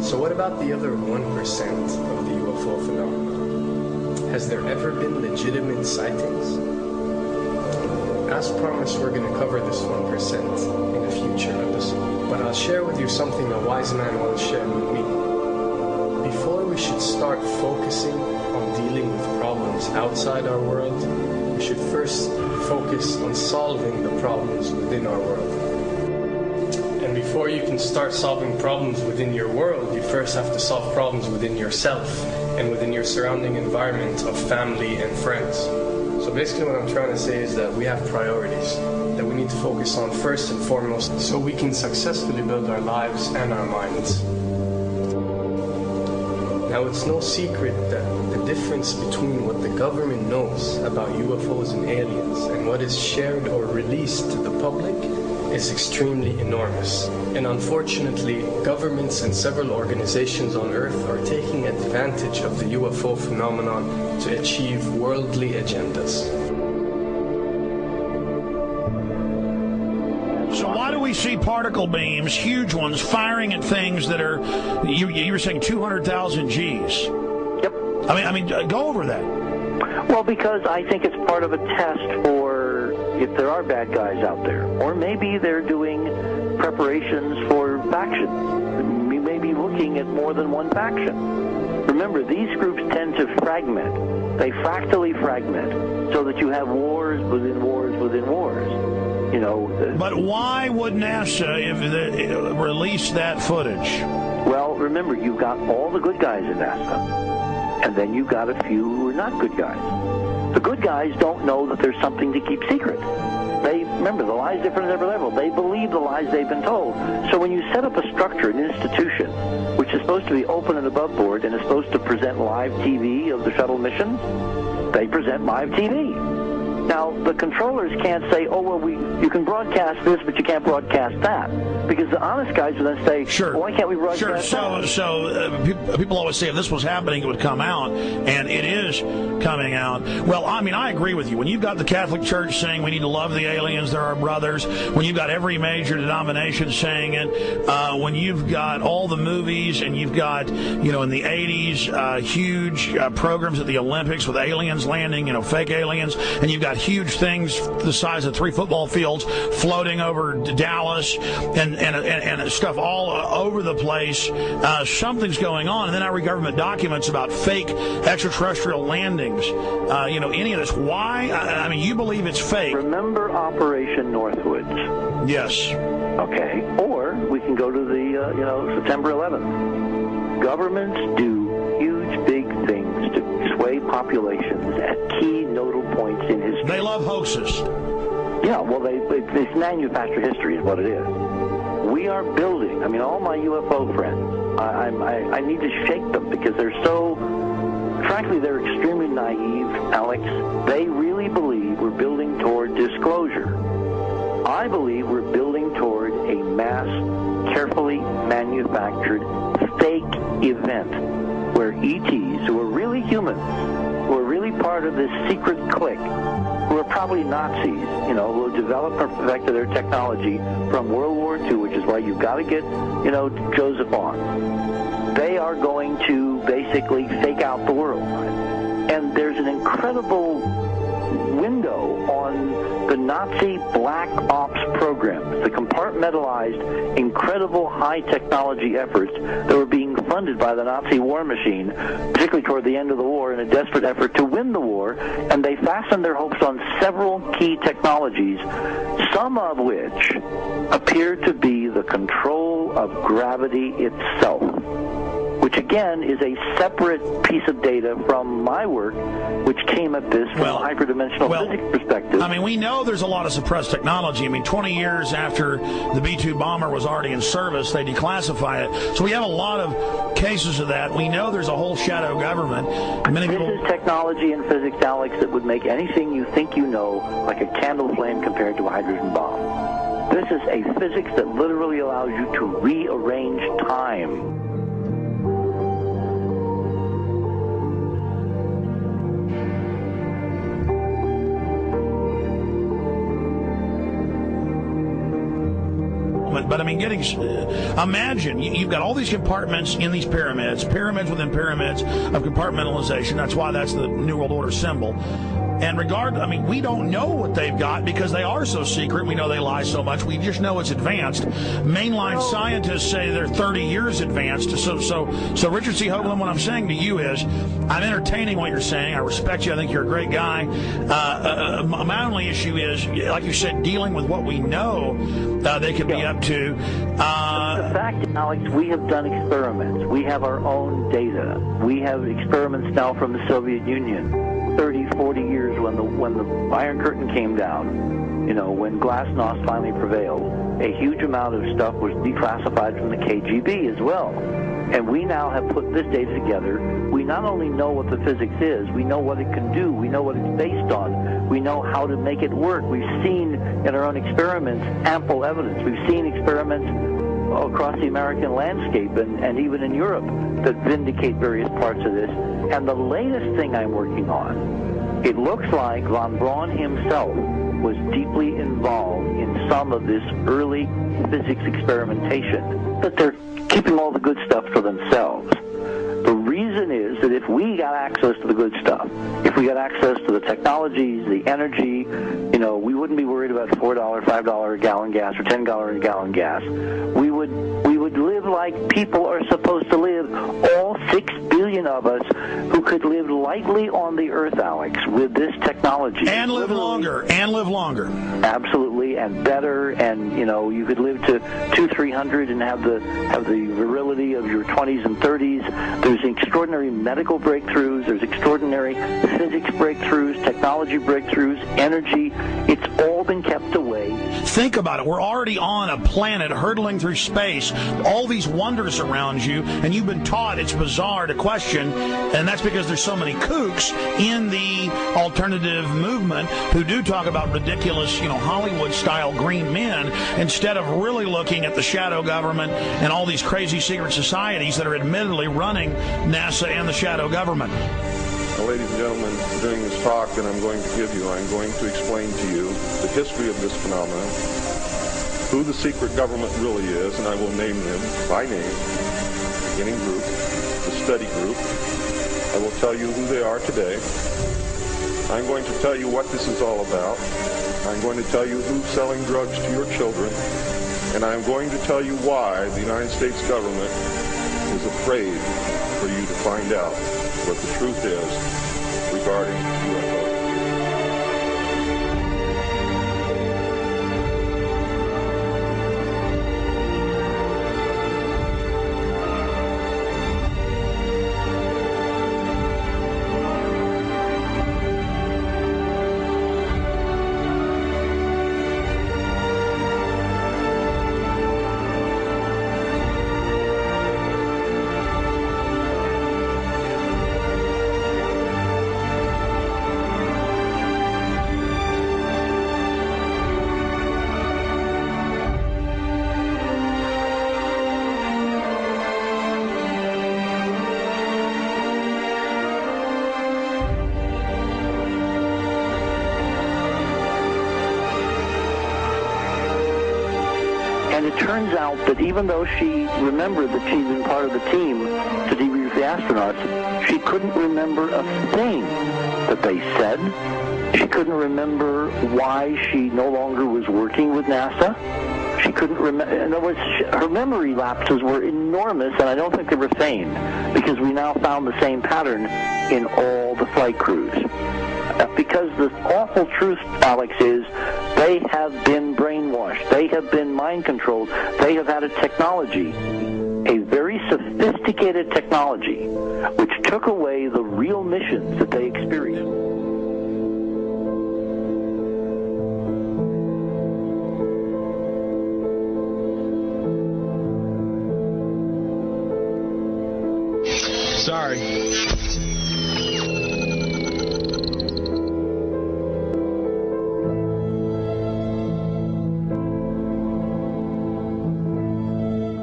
So what about the other 1% of the UFO phenomenon? Has there ever been legitimate sightings? As promised, we're going to cover this 1% in a future episode. But I'll share with you something a wise man once shared with me. Before we should start focusing on dealing with problems outside our world, we should first focus on solving the problems within our world. And before you can start solving problems within your world, you first have to solve problems within yourself and within your surrounding environment of family and friends. So basically what I'm trying to say is that we have priorities that we need to focus on first and foremost so we can successfully build our lives and our minds. Now, it's no secret that the difference between what the government knows about UFOs and aliens and what is shared or released to the public is extremely enormous. And unfortunately, governments and several organizations on Earth are taking advantage of the UFO phenomenon to achieve worldly agendas. So why do we see particle beams, huge ones, firing at things that are, you were saying 200,000 Gs? Yep. I mean, go over that. Well, because I think it's part of a test for if there are bad guys out there. Or maybe they're doing preparations for factions. We may be looking at more than one faction. Remember, these groups tend to fragment. They fractally fragment so that you have wars within wars within wars. You know. But why would NASA release that footage? Well, remember, you've got all the good guys in NASA, and then you've got a few who are not good guys. The good guys don't know that there's something to keep secret. Remember, the lie's different at every level. They believe the lies they've been told. So when you set up a structure, an institution, which is supposed to be open and above board and is supposed to present live TV of the shuttle missions, they present live TV. Now, the controllers can't say, oh, well, you can broadcast this, but you can't broadcast that. Because the honest guys will then say, sure. Well, why can't we broadcast that? So people always say if this was happening, it would come out, and it is coming out. Well, I mean, I agree with you. When you've got the Catholic Church saying we need to love the aliens, they're our brothers, when you've got every major denomination saying it, when you've got all the movies, and you've got, in the 80s, huge programs at the Olympics with aliens landing, fake aliens, and you've got huge things the size of 3 football fields floating over Dallas and stuff all over the place. Something's going on. And then I read government documents about fake extraterrestrial landings. Any of this. Why? I mean, you believe it's fake. Remember Operation Northwoods? Yes. Okay. Or we can go to the, September 11th. Governments do huge, big things to sway populations at key nodal points in history. They love hoaxes. Yeah, well, it's manufactured history is what it is. We are building, all my UFO friends, I need to shake them because they're so, frankly, they're extremely naive, Alex. They really believe we're building toward disclosure. I believe we're building toward a mass, carefully manufactured fake event where ETs, who are really humans, who are really part of this secret clique, who are probably Nazis, who have developed and perfected their technology from World War II, which is why you've got to get, Joseph on. They are going to basically fake out the world. And there's an incredible window on the Nazi black ops programs, the compartmentalized, incredible high technology efforts that were being funded by the Nazi war machine, particularly toward the end of the war in a desperate effort to win the war, and they fastened their hopes on several key technologies, some of which appear to be the control of gravity itself, which again is a separate piece of data from my work, which came at this from a hyperdimensional physics perspective. We know there's a lot of suppressed technology. 20 years after the B-2 bomber was already in service, they declassify it. So we have a lot of cases of that. We know there's a whole shadow government. This is technology and physics, Alex, that would make anything you think you know like a candle flame compared to a hydrogen bomb. This is a physics that literally allows you to rearrange time. it. But I mean, imagine you've got all these compartments in these pyramids within pyramids of compartmentalization. That's why that's the New World Order symbol. And we don't know what they've got because they are so secret. We know they lie so much. We just know it's advanced. Mainline scientists say they're 30 years advanced. So Richard C. Hoagland, what I'm saying to you is, I'm entertaining what you're saying. I respect you. I think you're a great guy. My only issue is, like you said, dealing with what we know they could be up to. The fact, Alex, we have done experiments. We have our own data. We have experiments now from the Soviet Union. 30, 40 years when the Iron Curtain came down, when Glasnost finally prevailed, a huge amount of stuff was declassified from the KGB as well. And we now have put this data together. We not only know what the physics is, we know what it can do, we know what it's based on, we know how to make it work. We've seen in our own experiments ample evidence. We've seen experiments across the American landscape and even in Europe that vindicate various parts of this. And the latest thing I'm working on, it looks like von Braun himself was deeply involved in some of this early physics experimentation, but they're keeping all the good stuff for themselves. The reason is that if we got access to the good stuff, if we got access to the technologies, the energy, we wouldn't be worried about $4, $5 a gallon gas or $10 a gallon gas. We would live like people are supposed to live, all 6 billion of us who could live lightly on the earth, Alex, with this technology. And live longer. Absolutely, and better, and you could live to 200-300 and have the virility of your 20s and 30s. There's extraordinary medical breakthroughs, there's extraordinary physics breakthroughs, technology breakthroughs, energy. It's all been kept away. Think about it. We're already on a planet hurtling through space, all these wonders around you, and you've been taught it's bizarre to question, and that's because there's so many kooks in the alternative movement who do talk about ridiculous, Hollywood-style green men, instead of really looking at the shadow government and all these crazy secret societies that are admittedly running NASA and the shadow government. Well, ladies and gentlemen, during this talk that I'm going to give you, I'm going to explain to you the history of this phenomenon, who the secret government really is, and I will name them by name, beginning group, the study group. I will tell you who they are today. I'm going to tell you what this is all about. I'm going to tell you who's selling drugs to your children, and I'm going to tell you why the United States government is afraid for you to find out what the truth is regarding UFOs. And it turns out that even though she remembered that she'd been part of the team to debrief the astronauts, she couldn't remember a thing that they said. She couldn't remember why she no longer was working with NASA. She couldn't remember. In other words, her memory lapses were enormous, and I don't think they were feigned, because we now found the same pattern in all the flight crews. Because the awful truth, Alex, is they have been brainwashed. They have been mind controlled. They have had a technology, a very sophisticated technology, which took away the real missions that they experienced. Sorry.